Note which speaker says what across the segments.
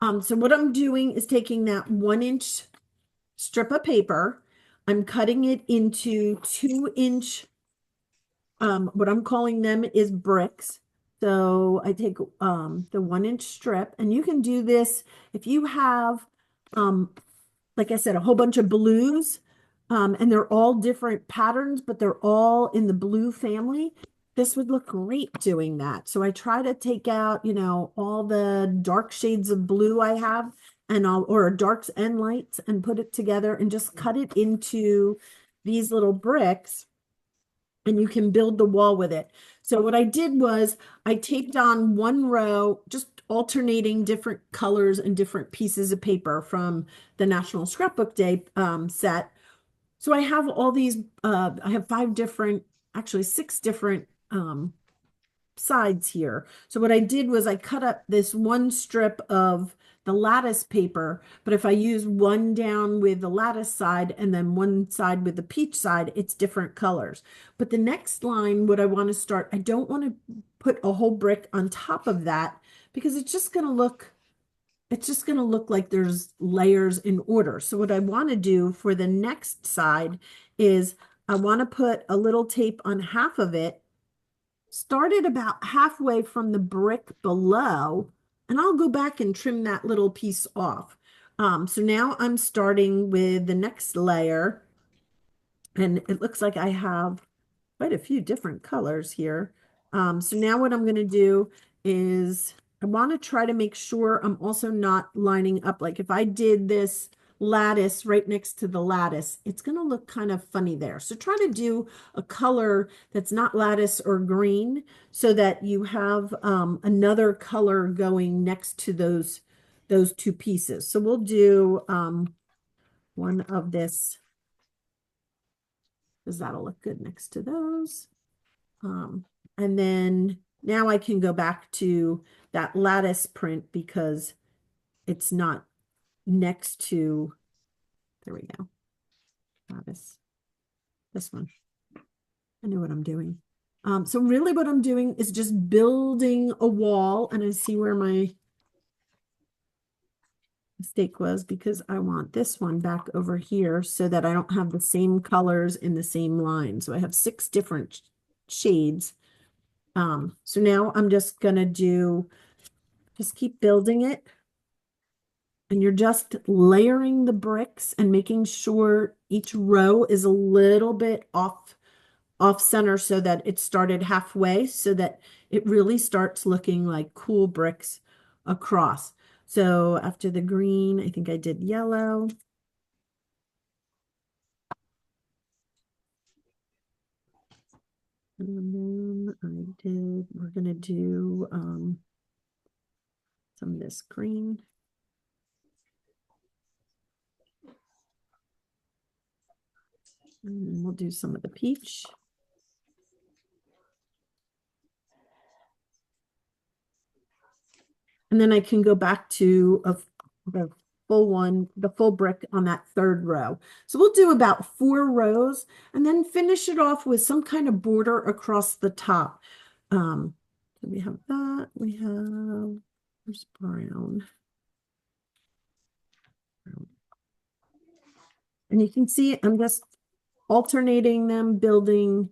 Speaker 1: So what I'm doing is taking that 1 inch strip of paper, I'm cutting it into 2 inch, what I'm calling them is bricks. So I take the 1 inch strip, and you can do this if you have, um, like I said, a whole bunch of blues, and they're all different patterns, but they're all in the blue family. This would look great doing that. So I try to take out, all the dark shades of blue I have and or darks and lights, and put it together and just cut it into these little bricks, and you can build the wall with it. So what I did was I taped on one row, just alternating different colors and different pieces of paper from the National Scrapbook Day set. So I have all these, I have five different, actually six different sides here. So what I did was I cut up this one strip of the lattice paper, but if I use one down with the lattice side and then one side with the peach side, it's different colors. But the next line, what I want to start, I don't want to put a whole brick on top of that because it's just going to look like there's layers in order. So what I want to do for the next side is I want to put a little tape on half of it, started about halfway from the brick below, and I'll go back and trim that little piece off. So now I'm starting with the next layer, and it looks like I have quite a few different colors here. So now what I'm going to do is I want to try to make sure I'm also not lining up. Like if I did this lattice right next to the lattice, it's going to look kind of funny there. So try to do a color that's not lattice or green so that you have another color going next to those two pieces. So we'll do one of this because that'll look good next to those. Um, and then now I can go back to that lattice print because it's not next to, there we go, lattice, this one. I know what I'm doing. So really what I'm doing is just building a wall, and I see where my mistake was because I want this one back over here so that I don't have the same colors in the same line. So I have six different shades. So now I'm just gonna just keep building it. And you're just layering the bricks and making sure each row is a little bit off center so that it started halfway so that it really starts looking like cool bricks across. So after the green, I think I did yellow. And then we're gonna do some of this green. And then we'll do some of the peach. And then I can go back to a full one, the full brick on that third row. So we'll do about 4 rows and then finish it off with some kind of border across the top. So we have that. We have, there's brown. And you can see I'm just alternating them, building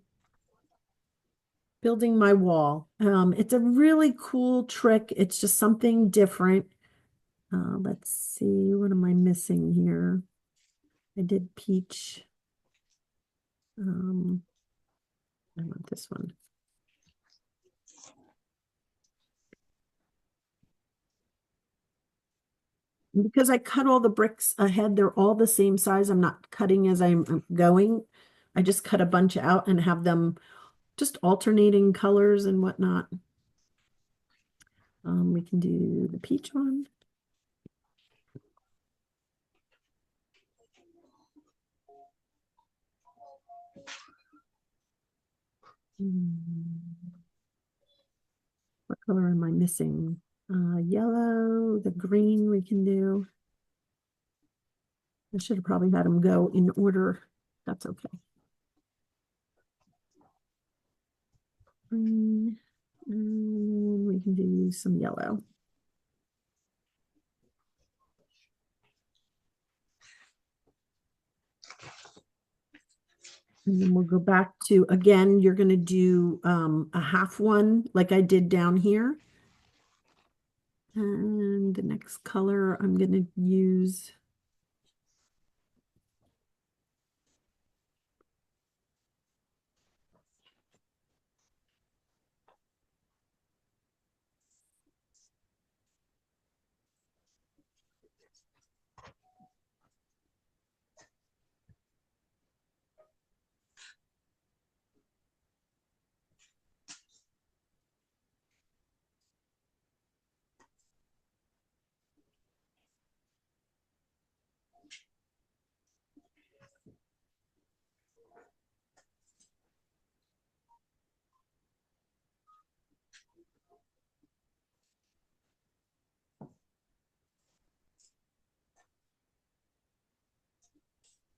Speaker 1: my wall. It's a really cool trick. It's just something different. Let's see, what am I missing here? I did peach. I want this one. And because I cut all the bricks ahead, they're all the same size. I'm not cutting as I'm going. I just cut a bunch out and have them just alternating colors and whatnot. We can do the peach one. What color am I missing? Yellow, the green we can do. I should have probably had them go in order. That's okay. Green, and we can do some yellow. And then we'll go back to, again, you're going to do a half one like I did down here. And the next color I'm going to use.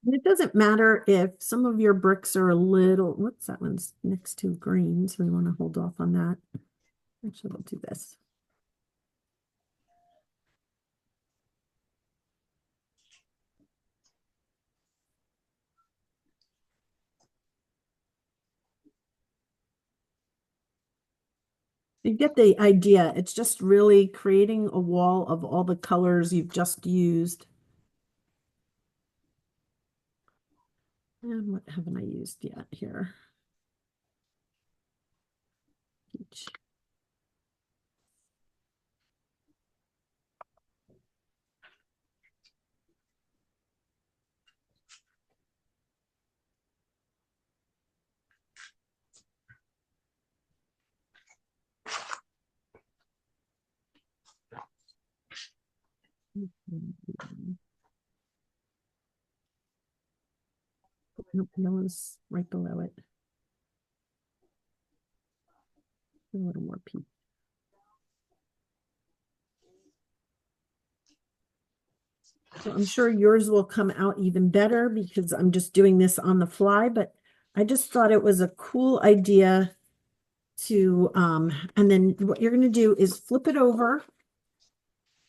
Speaker 1: And it doesn't matter if some of your bricks are a little, whoops, that one's next to green, so we want to hold off on that. Actually, we'll do this. You get the idea. It's just really creating a wall of all the colors you've just used. And what haven't I used yet here? Peach. Nope, yellow's right below it. A little more peach. So I'm sure yours will come out even better because I'm just doing this on the fly, but I just thought it was a cool idea to, and then what you're going to do is flip it over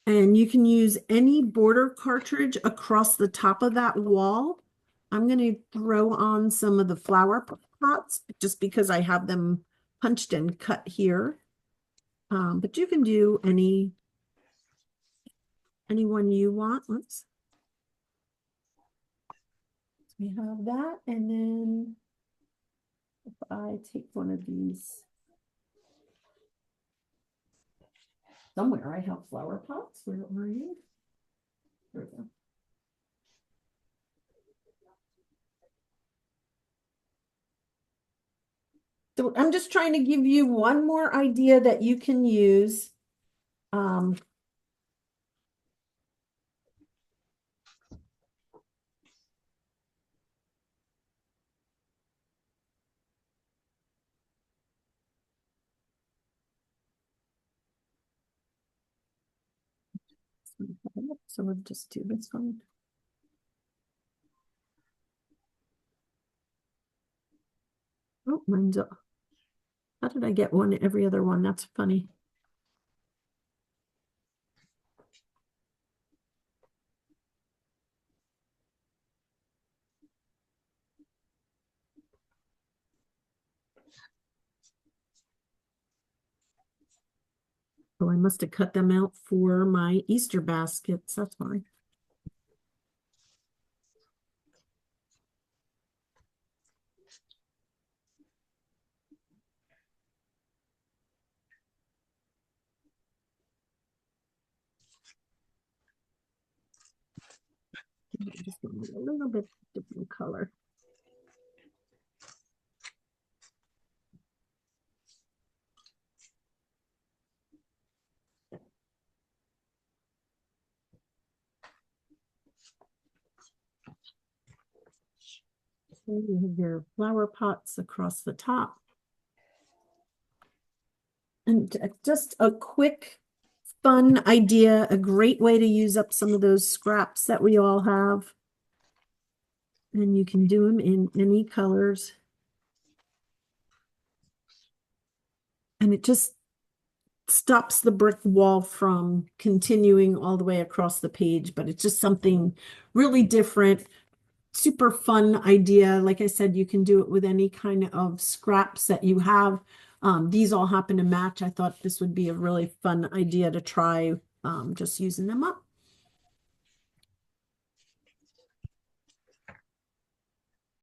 Speaker 1: and you can use any border cartridge across the top of that wall. I'm going to throw on some of the flower pots just because I have them punched and cut here. But you can do any one you want. Oops. We have that, and then if I take one of these, somewhere I have flower pots. Where are you? There we go. So I'm just trying to give you one more idea that you can use. So we'll just do this one. Oh, mine's up. How did I get one every other one? That's funny. Oh, I must have cut them out for my Easter baskets. That's why. Just a little bit different color. So you have your flower pots across the top. And just a quick, fun idea, a great way to use up some of those scraps that we all have. And you can do them in any colors. And it just stops the brick wall from continuing all the way across the page, but it's just something really different super fun idea. Like I said, you can do it with any kind of scraps that you have. These all happen to match. I thought this would be a really fun idea to try, just using them up.